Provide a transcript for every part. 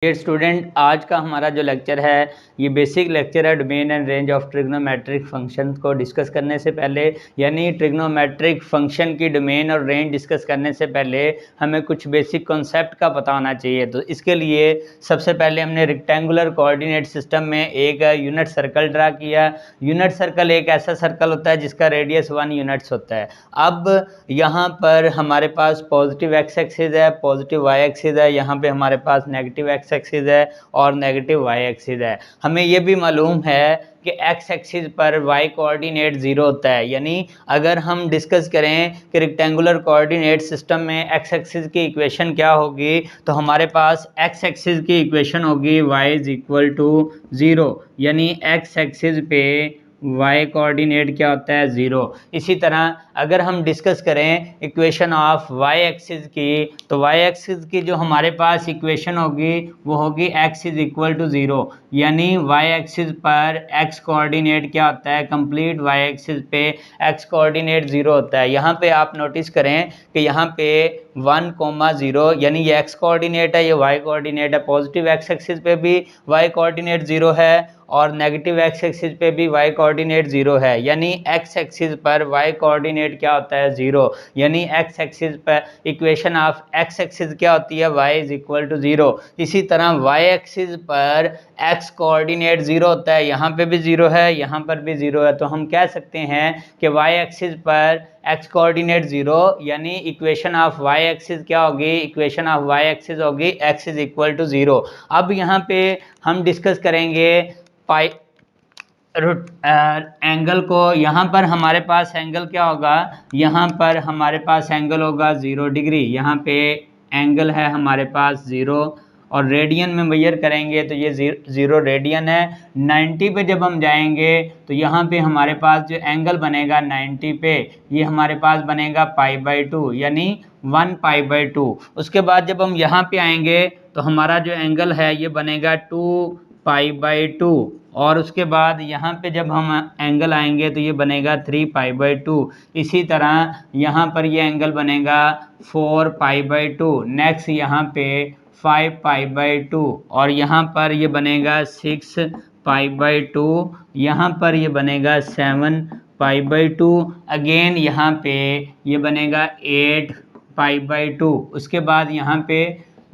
Dear student, आज का हमारा जो लेक्चर है ये बेसिक लेक्चर है domain and range of trigonometric function को डिस्कस करने से पहले, यानी ट्रिग्नोमेट्रिक फंक्शन की डोमेन और रेंज डिस्कस करने से पहले हमें कुछ बेसिक कॉन्सेप्ट का पता होना चाहिए। तो इसके लिए सबसे पहले हमने रेक्टेंगुलर कोऑर्डिनेट सिस्टम में एक यूनिट सर्कल ड्रा किया। यूनिट सर्कल एक ऐसा सर्कल होता है जिसका रेडियस 1 यूनिट्स होता है। अब यहाँ पर हमारे पास पॉजिटिव एक्स एक्सिस है, पॉजिटिव वाई एक्सिस है, यहाँ पे हमारे पास नेगेटिव एक्स एक्सिस है और नेगेटिव वाई एक्सिस है। हमें ये भी मालूम है कि एक्स एक्सिस पर वाई कोऑर्डिनेट 0 होता है, यानी अगर हम डिस्कस करें कि रेक्टेंगुलर कोऑर्डिनेट सिस्टम में एक्स एक्सिस की इक्वेशन क्या होगी, तो हमारे पास एक्स एक्सिस की इक्वेशन होगी y इज इक्वल टू 0, यानी एक्स एक्सिस पे y कोऑर्डिनेट क्या होता है 0। इसी तरह अगर हम डिस्कस करें इक्वेशन ऑफ y एक्सिस की, तो y एक्सिस की जो हमारे पास इक्वेशन होगी वो होगी x इज इक्वल टू 0, यानी y एक्सिस पर x कोऑर्डिनेट क्या होता है, कंप्लीट y एक्सिस पे x कोऑर्डिनेट 0 होता है। यहाँ पे आप नोटिस करें कि यहाँ पे 1,0 यानी ये x कोऑर्डिनेट है, ये y कोऑर्डिनेट है। पॉजिटिव x एक्सिस पे भी y कोऑर्डिनेट 0 है और नेगेटिव x एक्सिस पे भी y कोऑर्डिनेट 0 है, यानी x एक्सिस पर y कोऑर्डिनेट क्या होता है 0, यानी x एक्सिस पर इक्वेशन ऑफ x एक्सिस क्या होती है y इज इक्वल टू 0। इसी तरह y एक्सिस पर x कोऑर्डिनेट 0 होता है, यहाँ पे भी 0 है, यहाँ पर भी 0 है। तो हम कह सकते हैं कि y एक्सिस पर x कोऑर्डिनेट 0, यानी इक्वेशन ऑफ y एक्सिस क्या होगी, इक्वेशन ऑफ y एक्सिस होगी x इज इक्वल टू 0। अब यहाँ पे हम डिस्कस करेंगे पाई एंगल को। यहाँ पर हमारे पास एंगल क्या होगा, यहाँ पर हमारे पास एंगल होगा 0 डिग्री। यहाँ पे एंगल है हमारे पास 0 और रेडियन में मेजर करेंगे तो ये 0 रेडियन है। 90 पे जब हम जाएंगे तो यहाँ पे हमारे पास जो एंगल बनेगा 90 पे, ये हमारे पास बनेगा π/2, यानी 1π/2। उसके बाद जब हम यहाँ पे आएंगे तो हमारा जो एंगल है ये बनेगा 2π/2 और उसके बाद यहाँ पे जब हम एंगल आएंगे तो ये बनेगा 3π/2। इसी तरह यहाँ पर ये एंगल बनेगा 4π/2। नेक्स्ट यहाँ पे 5π/2 और यहाँ पर ये बनेगा 6π/2, यहाँ पर ये बनेगा 7π/2, अगेन यहाँ पे ये बनेगा 8π/2। उसके बाद यहाँ पे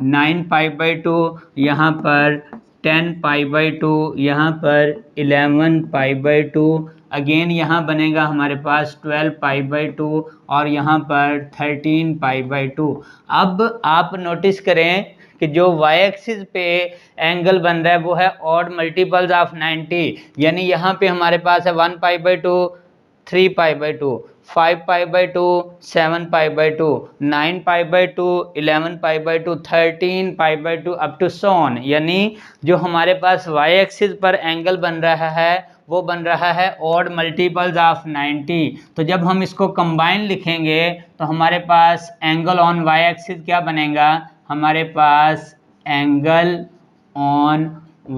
9π/2, यहाँ पर 10π/2, यहाँ पर 11π/2, अगेन यहाँ बनेगा हमारे पास 12π/2 और यहाँ पर 13π/2। अब आप नोटिस करें कि जो y एक्सिस पे एंगल बन रहा है वो है ऑड मल्टीपल्स ऑफ 90, यानी यहाँ पे हमारे पास है 1π/2, 3π/2, 5π/2, 7π/2, 9π/2, 11π/2, 13π/2 अप टू सॉन, यानी जो हमारे पास y एक्सिस पर एंगल बन रहा है वो बन रहा है ऑड मल्टीपल्स ऑफ 90। तो जब हम इसको कंबाइन लिखेंगे तो हमारे पास एंगल ऑन y एक्सिस क्या बनेगा, हमारे पास एंगल ऑन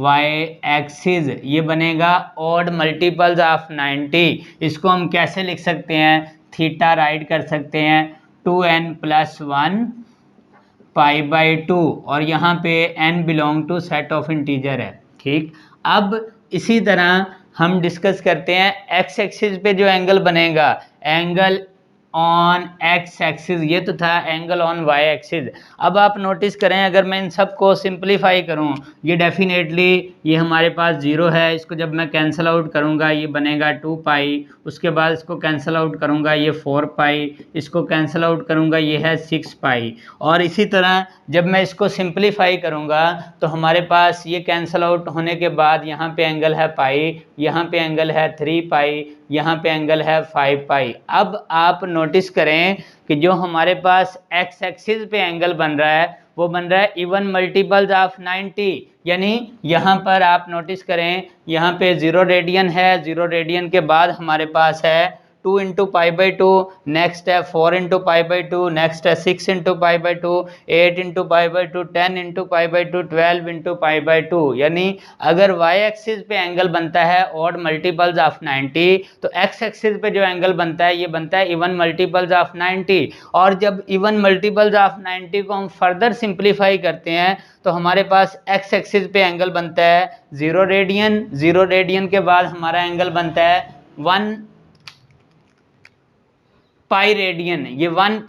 y एक्सिस ये बनेगा ऑड मल्टीपल्स ऑफ 90। इसको हम कैसे लिख सकते हैं, थीटा राइट कर सकते हैं 2n+1 π/2 और यहाँ पे n belong to set of integer है। ठीक, अब इसी तरह हम डिस्कस करते हैं x एक्सिस पे जो एंगल बनेगा, एंगल ऑन x एक्सिस, ये तो था एंगल ऑन y एक्सिस। अब आप नोटिस करें अगर मैं इन सब को सिंप्लीफाई करूं, ये डेफिनेटली ये हमारे पास 0 है, इसको जब मैं कैंसिल आउट करूंगा ये बनेगा 2π, उसके बाद इसको कैंसिल आउट करूंगा ये 4π, इसको कैंसिल आउट करूंगा ये है 6π। और इसी तरह जब मैं इसको सिंप्लीफाई करूंगा तो हमारे पास ये कैंसिल आउट होने के बाद यहाँ पे एंगल है π, यहाँ पे एंगल है 3π, यहाँ पे एंगल है 5π। अब आप नोटिस करें कि जो हमारे पास x एक्सिस पे एंगल बन रहा है वो बन रहा है इवन मल्टीपल्स ऑफ 90, यानी यहाँ पर आप नोटिस करें यहाँ पे 0 रेडियन है, 0 रेडियन के बाद हमारे पास है 2 into pi by two, next है 4 into pi by two, next है 6 into pi by two, 8 into pi by two, 10 into pi by two, 12 into pi by two. यानी अगर वाई एक्सिस पे एंगल बनता है ऑड मल्टीपल्स ऑफ 90, तो x axis पे जो एंगल बनता है ये बनता है इवन मल्टीपल्स ऑफ 90। और जब इवन मल्टीपल्स ऑफ 90 को हम फर्दर सिंप्लीफाई करते हैं तो हमारे पास एक्स एक्सिस पे एंगल बनता है 0 रेडियन, 0 रेडियन के बाद हमारा एंगल बनता है 1 पाई रेडियन। ये 1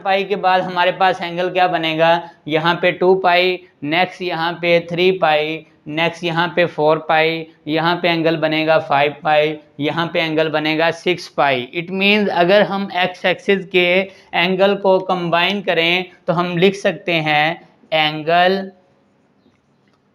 पाई के बाद हमारे पास एंगल क्या बनेगा, यहाँ पे 2 पाई, नेक्स्ट यहाँ पे 3 पाई, नेक्स्ट यहाँ पे 4 पाई, यहाँ पे एंगल बनेगा 5 पाई, यहाँ पे एंगल बनेगा 6 पाई। इट मीन्स अगर हम एक्स एक्सिस के एंगल को कंबाइन करें तो हम लिख सकते हैं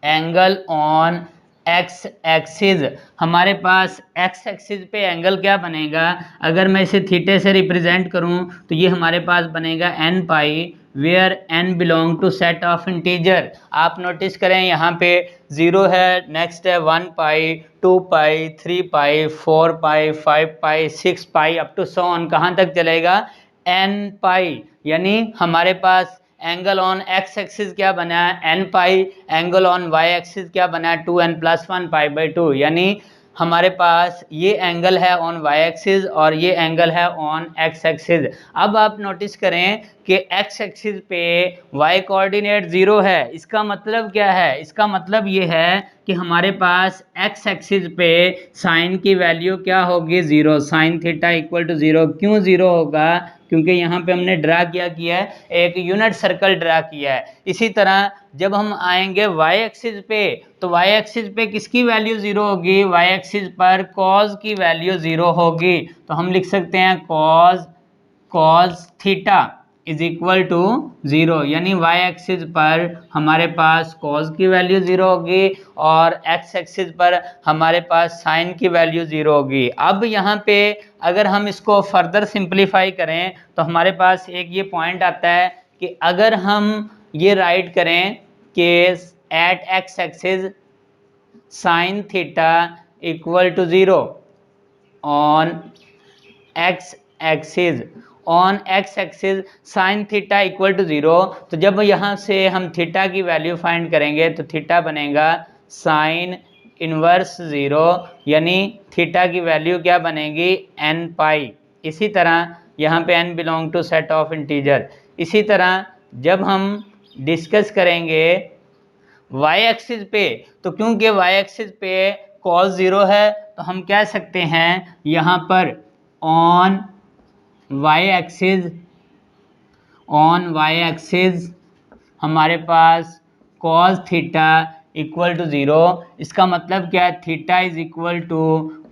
एंगल ऑन एक्स एक्सिस। हमारे पास एक्स एक्सिस पे एंगल क्या बनेगा, अगर मैं इसे थीटे से रिप्रेजेंट करूं तो ये हमारे पास बनेगा n pi, where n belong to set of integer. आप नोटिस करें यहाँ पे 0 है, नेक्स्ट है 1 pi, 2 pi, 3 pi, 4 pi, 5 pi, 6 pi, up to so on, कहाँ तक चलेगा n पाई। यानी हमारे पास एंगल ऑन एक्स एक्सिस क्या बना है n pi, angle on y axis क्या बना है 2n+1 पाई बाई 2। यानी हमारे पास ये एंगल है ऑन वाई एक्सिस और ये एंगल है ऑन एक्स एक्सिस। अब आप नोटिस करें कि एक्स एक्सिस पे वाई कोऑर्डिनेट 0 है। इसका मतलब क्या है, इसका मतलब ये है कि हमारे पास एक्स एक्सिस पे साइन की वैल्यू क्या होगी 0, साइन थीटा इक्वल टू 0। क्यों 0 होगा, क्योंकि यहाँ पे हमने ड्रा किया है एक यूनिट सर्कल ड्रा किया है। इसी तरह जब हम आएंगे वाई एक्सिस पे तो वाई एक्सिस पे किसकी वैल्यू 0 होगी, वाई एक्सिस पर कॉज की वैल्यू 0 होगी। तो हम लिख सकते हैं cos theta is equal to 0। यानी वाई एक्सिस पर हमारे पास कॉज की वैल्यू 0 होगी और एक्स एक्सिस पर हमारे पास साइन की वैल्यू 0 होगी। अब यहाँ पे अगर हम इसको फर्दर सिंप्लीफाई करें तो हमारे पास एक ये पॉइंट आता है कि अगर हम ये राइट करें कि at x axis sine theta equal to 0 on x axis sine theta equal to 0, तो जब यहाँ से हम थीटा की वैल्यू फाइंड करेंगे तो थीटा बनेगा साइन इनवर्स 0, यानी थीटा की वैल्यू क्या बनेगी n पाई। इसी तरह यहाँ पे n belong to set of integer. इसी तरह जब हम डिस्कस करेंगे y एक्सिस पे, तो क्योंकि y एक्सिस पे cos 0 है तो हम कह सकते हैं यहाँ पर ऑन y एक्सिस हमारे पास cos थीटा इक्वल टू 0। इसका मतलब क्या है, theta is equal to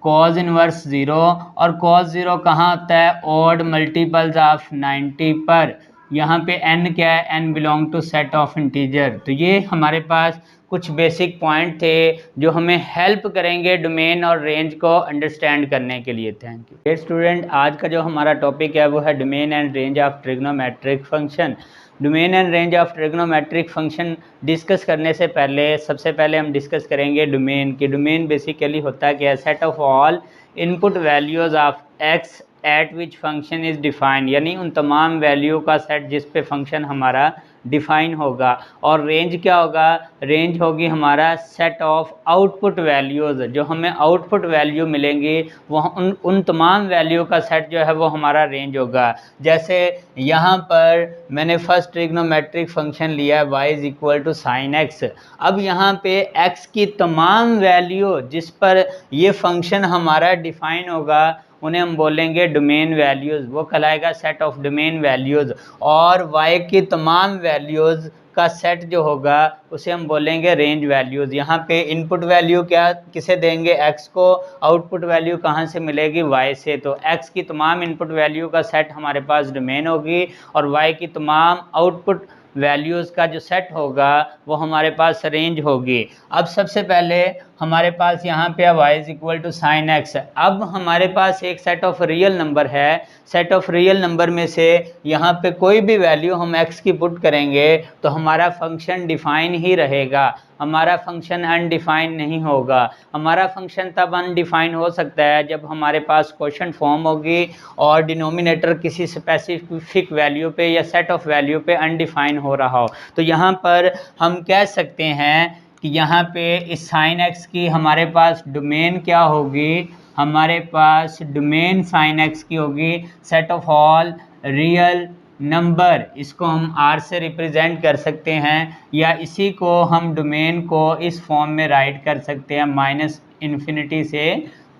cos inverse 0, और cos 0 कहाँ होता है ऑड मल्टीपल्स ऑफ 90 पर। यहाँ पे n क्या है, n belong to set of integer. तो ये हमारे पास कुछ बेसिक पॉइंट थे जो हमें हेल्प करेंगे डोमेन और रेंज को अंडरस्टैंड करने के लिए। Thank you. डियर स्टूडेंट, आज का जो हमारा टॉपिक है वो है domain and range of trigonometric function. Domain and range of trigonometric function discuss करने से पहले सबसे पहले हम डिस्कस करेंगे डोमेन की। डोमेन बेसिकली होता है कि set of all input values of x eight which function is defined, यानी उन तमाम वैल्यू का सेट जिस पे फंक्शन हमारा डिफाइन होगा। और रेंज क्या होगा, रेंज होगी हमारा सेट ऑफ आउटपुट वैल्यूज़, जो हमें आउटपुट वैल्यू मिलेंगी वो उन तमाम वैल्यू का सेट जो है वो हमारा रेंज होगा। जैसे यहाँ पर मैंने फर्स्ट ट्रिग्नोमेट्रिक फंक्शन लिया है y is equal to sine x. अब यहाँ पे x की तमाम वैल्यू जिस पर ये फंक्शन हमारा डिफाइन होगा उन्हें हम बोलेंगे डोमेन वैल्यूज़, वो कहलाएगा सेट ऑफ डोमेन वैल्यूज़। और y की तमाम वैल्यूज़ का सेट जो होगा उसे हम बोलेंगे रेंज वैल्यूज़। यहाँ पे इनपुट वैल्यू क्या किसे देंगे, x को, आउटपुट वैल्यू कहाँ से मिलेगी, y से। तो x की तमाम इनपुट वैल्यू का सेट हमारे पास डोमेन होगी और y की तमाम आउटपुट वैल्यूज़ का जो सेट होगा वो हमारे पास रेंज होगी। अब सबसे पहले हमारे पास यहाँ पे y is equal to sine x. अब हमारे पास एक सेट ऑफ रियल नंबर है, सेट ऑफ रियल नंबर में से यहाँ पे कोई भी वैल्यू हम x की पुट करेंगे तो हमारा फंक्शन डिफाइन ही रहेगा। हमारा फंक्शन अनडिफाइन नहीं होगा। हमारा फंक्शन तब अनडिफाइन हो सकता है जब हमारे पास क्वोशंट फॉर्म होगी और डिनोमिनेटर किसी स्पेसिफिक वैल्यू पे या सेट ऑफ वैल्यू पे अनडिफाइन हो रहा हो। तो यहाँ पर हम कह सकते हैं कि यहाँ पे इस साइन एक्स की हमारे पास डोमेन क्या होगी, हमारे पास डोमेन साइन एक्स की होगी set of all real number. इसको हम आर से रिप्रेजेंट कर सकते हैं या इसी को हम डोमेन को इस फॉर्म में राइट कर सकते हैं माइनस इन्फिनिटी से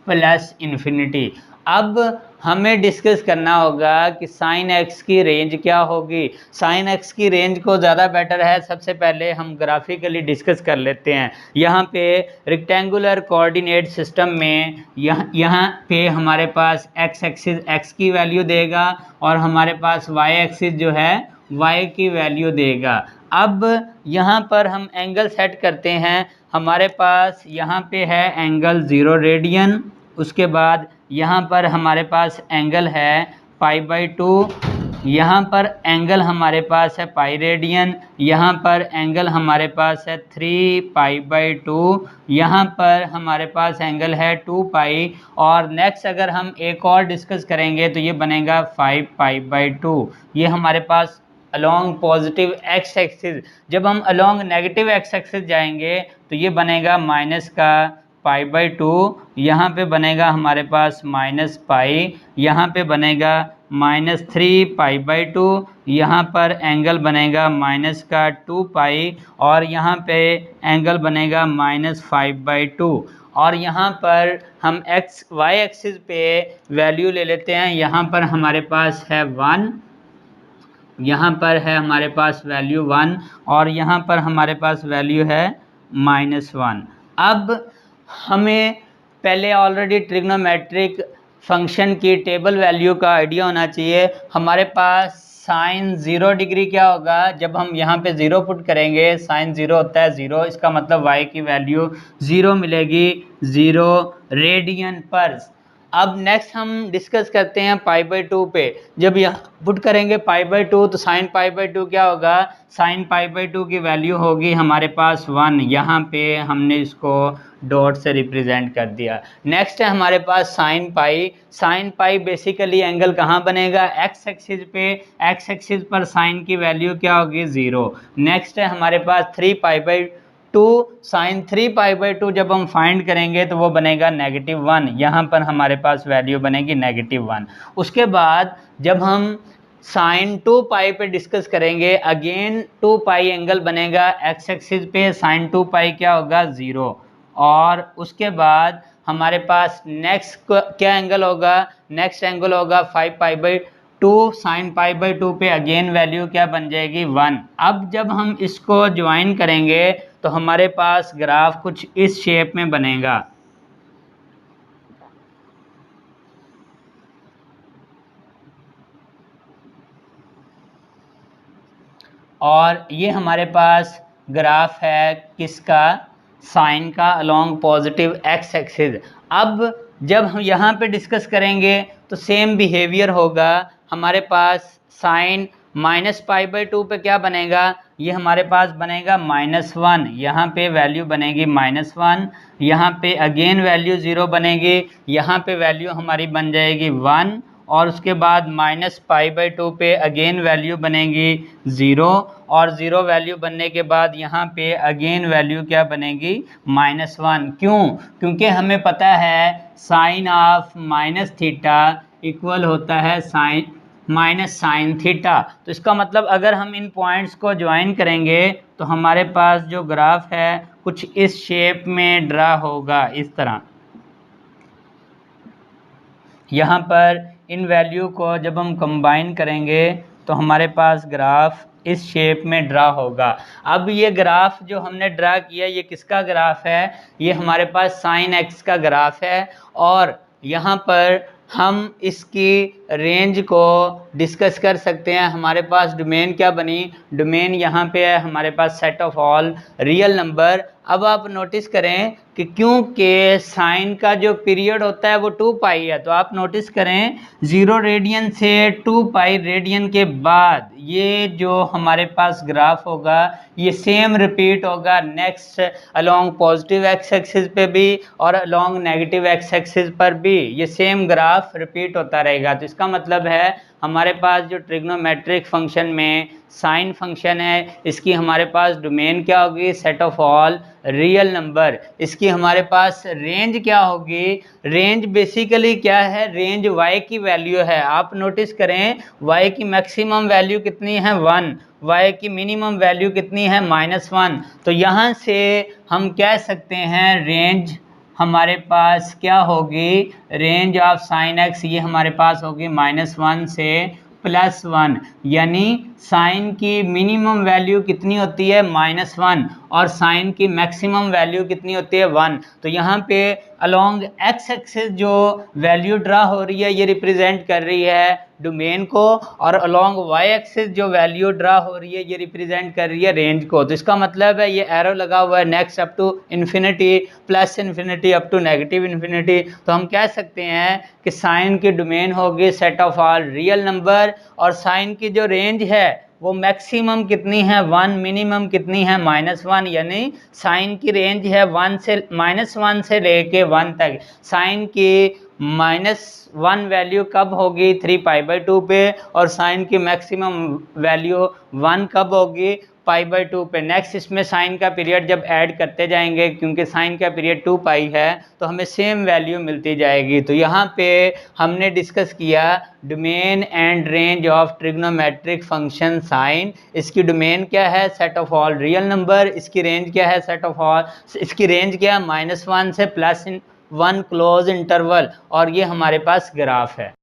प्लस इन्फिनिटी। अब हमें डिस्कस करना होगा कि साइन एक्स की रेंज क्या होगी। साइन एक्स की रेंज को ज़्यादा बेटर है, सबसे पहले हम ग्राफिकली डिस्कस कर लेते हैं। यहाँ पे रेक्टेंगुलर कोऑर्डिनेट सिस्टम में यहाँ पे हमारे पास एक्स एक्सिस एक्स की वैल्यू देगा और हमारे पास वाई एक्सिस जो है वाई की वैल्यू देगा। अब यहाँ पर हम एंगल सेट करते हैं। हमारे पास यहाँ पे है एंगल 0 रेडियन, उसके बाद यहाँ पर हमारे पास एंगल है π/2, यहाँ पर एंगल हमारे पास है पाई रेडियन, यहाँ पर एंगल हमारे पास है 3π/2, यहाँ पर हमारे पास एंगल है 2π, और नेक्स्ट अगर हम एक और डिस्कस करेंगे तो ये बनेगा 5π/2। ये हमारे पास अलोंग पॉजिटिव एक्स एक्सिस। जब हम अलोंग नेगेटिव एक्स एक्सिस जाएंगे तो ये बनेगा माइनस का π/2, यहाँ पे बनेगा हमारे पास -π, यहाँ पे बनेगा -3π/2, यहाँ पर एंगल बनेगा माइनस का 2π और यहाँ पे एंगल बनेगा -5/2। और यहाँ पर हम एक्स वाई एक्सिस पे वैल्यू ले लेते हैं। यहाँ पर हमारे पास है 1, यहाँ पर है हमारे पास वैल्यू 1 और यहाँ पर हमारे पास वैल्यू है -1। अब हमें पहले ऑलरेडी ट्रिग्नोमेट्रिक फंक्शन की टेबल वैल्यू का आइडिया होना चाहिए। हमारे पास साइन 0 डिग्री क्या होगा, जब हम यहाँ पे 0 पुट करेंगे साइन 0 होता है 0, इसका मतलब y की वैल्यू 0 मिलेगी 0 रेडियन पर। अब नेक्स्ट हम डिस्कस करते हैं π/2 पे। जब यहाँ पुट करेंगे π/2 तो साइन π/2 क्या होगा, साइन π/2 की वैल्यू होगी हमारे पास 1, यहाँ पे हमने इसको डॉट से रिप्रेजेंट कर दिया। नेक्स्ट है हमारे पास sine pi. Sine pi basically angle कहाँ बनेगा, एक्स एक्सिस पे। एक्स एक्सिस पर साइन की वैल्यू क्या होगी 0। नेक्स्ट है हमारे पास 3π/2। साइन 3π/2 जब हम फाइंड करेंगे तो वो बनेगा -1, यहाँ पर हमारे पास वैल्यू बनेगी -1। उसके बाद जब हम साइन 2π पे डिस्कस करेंगे, अगेन 2π एंगल बनेगा एक्स एक्सिस पे। साइन 2π क्या होगा 0। और उसके बाद हमारे पास नेक्स्ट क्या एंगल होगा, नेक्स्ट एंगल होगा 5π/2। साइन π/2 पे अगेन वैल्यू क्या बन जाएगी 1। अब जब हम इसको ज्वाइन करेंगे तो हमारे पास ग्राफ कुछ इस शेप में बनेगा। और ये हमारे पास ग्राफ है किसका, साइन का अलोंग पॉजिटिव एक्स एक्सिस। अब जब हम यहाँ पे डिस्कस करेंगे तो सेम बिहेवियर होगा। हमारे पास साइन -π/2 पे क्या बनेगा, ये हमारे पास बनेगा -1, यहाँ पे वैल्यू बनेगी -1, यहाँ पे अगेन वैल्यू 0 बनेगी, यहाँ पे वैल्यू हमारी बन जाएगी 1, और उसके बाद -π/2 पे अगेन वैल्यू बनेगी 0, और 0 वैल्यू बनने के बाद यहाँ पे अगेन वैल्यू क्या बनेगी -1। क्यों, क्योंकि हमें पता है साइन ऑफ -θ इक्वल होता है साइन -sin θ। तो इसका मतलब अगर हम इन पॉइंट्स को ज्वाइन करेंगे तो हमारे पास जो ग्राफ है कुछ इस शेप में ड्रा होगा, इस तरह। यहाँ पर इन वैल्यू को जब हम कंबाइन करेंगे तो हमारे पास ग्राफ इस शेप में ड्रा होगा। अब ये ग्राफ जो हमने ड्रा किया ये किसका ग्राफ है, ये हमारे पास साइन एक्स का ग्राफ है। और यहाँ पर हम इसकी रेंज को डिस्कस कर सकते हैं। हमारे पास डोमेन क्या बनी, डोमेन यहाँ पे है हमारे पास set of all real number. अब आप नोटिस करें कि क्योंकि साइन का जो पीरियड होता है वो 2 पाई है, तो आप नोटिस करें 0 रेडियन से 2 पाई रेडियन के बाद ये जो हमारे पास ग्राफ होगा ये सेम रिपीट होगा next along positive x axis पे भी और अलोंग नेगेटिव एक्स एक्सिस पर भी ये सेम ग्राफ रिपीट होता रहेगा। तो इसका मतलब है हमारे पास जो ट्रिग्नोमेट्रिक फंक्शन में साइन फंक्शन है इसकी हमारे पास डोमेन क्या होगी, set of all real number. इसकी हमारे पास रेंज क्या होगी, रेंज बेसिकली क्या है, रेंज y की वैल्यू है। आप नोटिस करें y की मैक्सिमम वैल्यू कितनी है 1, y की मिनिमम वैल्यू कितनी है -1। तो यहाँ से हम कह सकते हैं रेंज हमारे पास क्या होगी, रेंज ऑफ साइन x ये हमारे पास होगी -1 से +1, यानी साइन की मिनिमम वैल्यू कितनी होती है -1 और साइन की मैक्सिमम वैल्यू कितनी होती है 1। तो यहाँ पे अलोंग एक्स एक्सिस जो वैल्यू ड्रा हो रही है ये रिप्रेजेंट कर रही है डोमेन को, और अलोंग वाई एक्सिस जो वैल्यू ड्रा हो रही है ये रिप्रेजेंट कर रही है रेंज को। तो इसका मतलब है ये एरो लगा हुआ है next up to infinity, plus infinity up to negative infinity. तो हम कह सकते हैं कि साइन की डोमेन होगी set of all real number, और साइन की जो रेंज है वो मैक्सिमम कितनी है 1, मिनिमम कितनी है -1, यानी साइन की रेंज है -1 से लेके 1 तक। साइन की -1 वैल्यू कब होगी 3π/2 पे, और साइन की मैक्सिमम वैल्यू 1 कब होगी π/2 पे। नेक्स्ट इसमें साइन का पीरियड जब ऐड करते जाएंगे, क्योंकि साइन का पीरियड 2π है तो हमें सेम वैल्यू मिलती जाएगी। तो यहाँ पे हमने डिस्कस किया domain and range of trigonometric function sine. इसकी डोमेन क्या है, set of all real number. इसकी रेंज क्या है, सेट ऑफ ऑल, इसकी रेंज क्या है -1 से +1 क्लोज इंटरवल, और ये हमारे पास ग्राफ है।